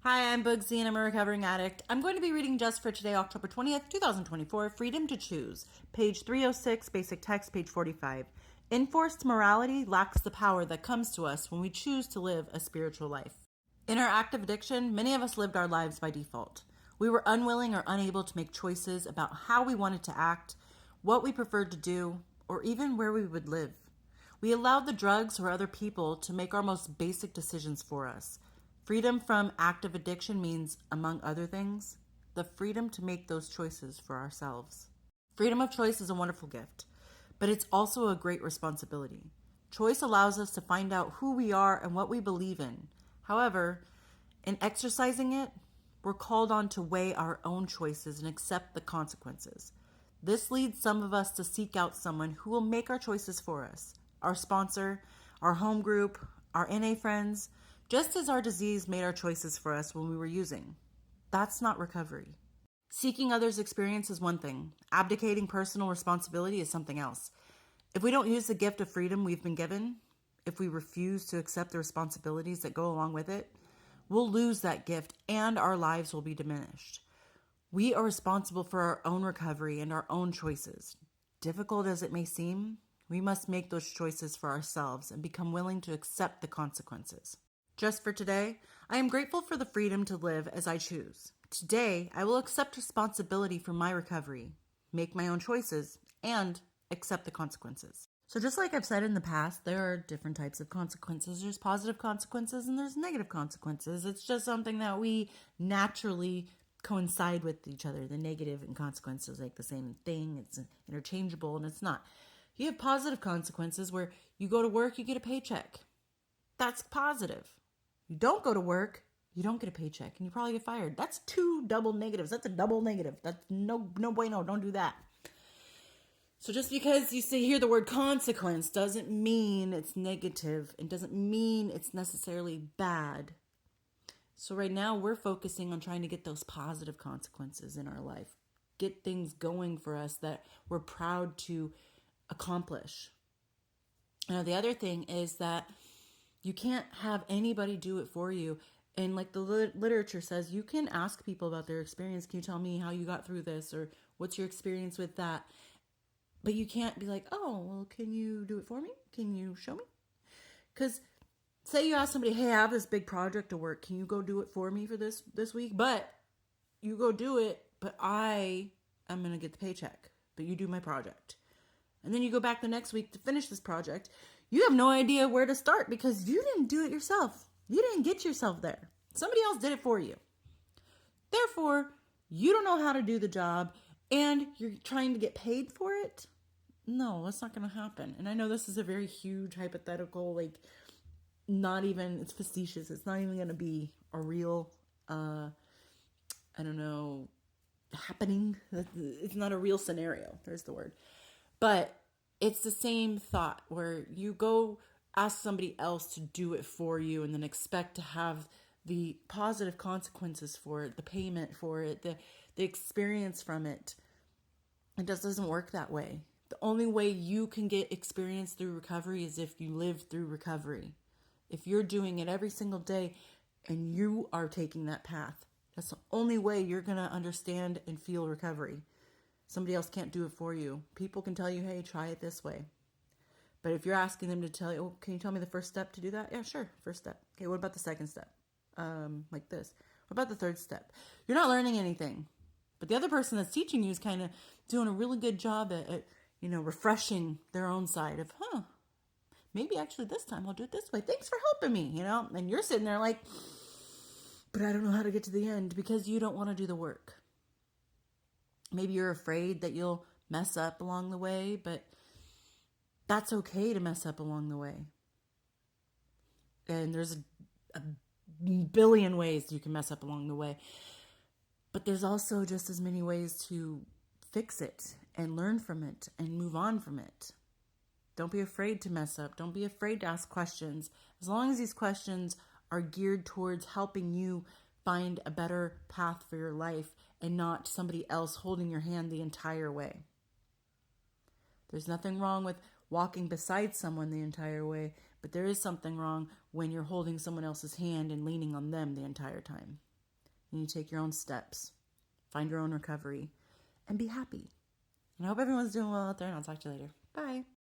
Hi, I'm Bugsy and I'm a recovering addict. I'm going to be reading just for today, October 20th, 2024, Freedom to Choose, page 306, basic text, page 45. Enforced morality lacks the power that comes to us when we choose to live a spiritual life. In our active addiction, many of us lived our lives by default. We were unwilling or unable to make choices about how we wanted to act, what we preferred to do, or even where we would live. We allowed the drugs or other people to make our most basic decisions for us. Freedom from active addiction means, among other things, the freedom to make those choices for ourselves. Freedom of choice is a wonderful gift, but it's also a great responsibility. Choice allows us to find out who we are and what we believe in. However, in exercising it, we're called on to weigh our own choices and accept the consequences. This leads some of us to seek out someone who will make our choices for us, our sponsor, our home group, our NA friends, just as our disease made our choices for us when we were using. That's not recovery. Seeking others' experience is one thing. Abdicating personal responsibility is something else. If we don't use the gift of freedom we've been given, if we refuse to accept the responsibilities that go along with it, we'll lose that gift and our lives will be diminished. We are responsible for our own recovery and our own choices. Difficult as it may seem, we must make those choices for ourselves and become willing to accept the consequences. Just for today, I am grateful for the freedom to live as I choose. Today, I will accept responsibility for my recovery, make my own choices, and accept the consequences. So just like I've said in the past, there are different types of consequences. There's positive consequences and there's negative consequences. It's just something that we naturally coincide with each other. The negative and consequences like the same thing. It's interchangeable and it's not. You have positive consequences where you go to work, you get a paycheck. That's positive. You don't go to work, you don't get a paycheck, and you probably get fired. That's two double negatives. That's a double negative. That's no bueno. Don't do that. So just because you hear the word consequence doesn't mean it's negative. It doesn't mean it's necessarily bad. So right now we're focusing on trying to get those positive consequences in our life. Get things going for us that we're proud to accomplish. Now the other thing is that you can't have anybody do it for you. And like the literature says, you can ask people about their experience. Can you tell me how you got through this? Or what's your experience with that? But you can't be like, oh, well, can you do it for me? Can you show me? Because say you ask somebody, hey, I have this big project to work. Can you go do it for me for this week? But you go do it, but I am going to get the paycheck. But you do my project. And then you go back the next week to finish this project. You have no idea where to start because you didn't do it yourself. You didn't get yourself there. Somebody else did it for you. Therefore, you don't know how to do the job and you're trying to get paid for it. No, that's not going to happen. And I know this is a very huge hypothetical, like not even, it's facetious. It's not even going to be a real, happening. It's not a real scenario. There's the word. But it's the same thought where you go ask somebody else to do it for you and then expect to have the positive consequences for it, the payment for it, the experience from it. It just doesn't work that way. The only way you can get experience through recovery is if you live through recovery. If you're doing it every single day and you are taking that path, that's the only way you're going to understand and feel recovery. Somebody else can't do it for you. People can tell you, hey, try it this way. But if you're asking them to tell you, oh, can you tell me the first step to do that? Yeah, sure, first step. Okay, what about the second step? Like this. What about the third step? You're not learning anything. But the other person that's teaching you is kind of doing a really good job at refreshing their own side of, maybe actually this time I'll do it this way. Thanks for helping me, And you're sitting there like, but I don't know how to get to the end because you don't want to do the work. Maybe you're afraid that you'll mess up along the way, but that's okay to mess up along the way. And there's a billion ways you can mess up along the way. But there's also just as many ways to fix it and learn from it and move on from it. Don't be afraid to mess up. Don't be afraid to ask questions. As long as these questions are geared towards helping you find a better path for your life and not somebody else holding your hand the entire way. There's nothing wrong with walking beside someone the entire way, but there is something wrong when you're holding someone else's hand and leaning on them the entire time. and you take your own steps, find your own recovery, and be happy. And I hope everyone's doing well out there, and I'll talk to you later. Bye.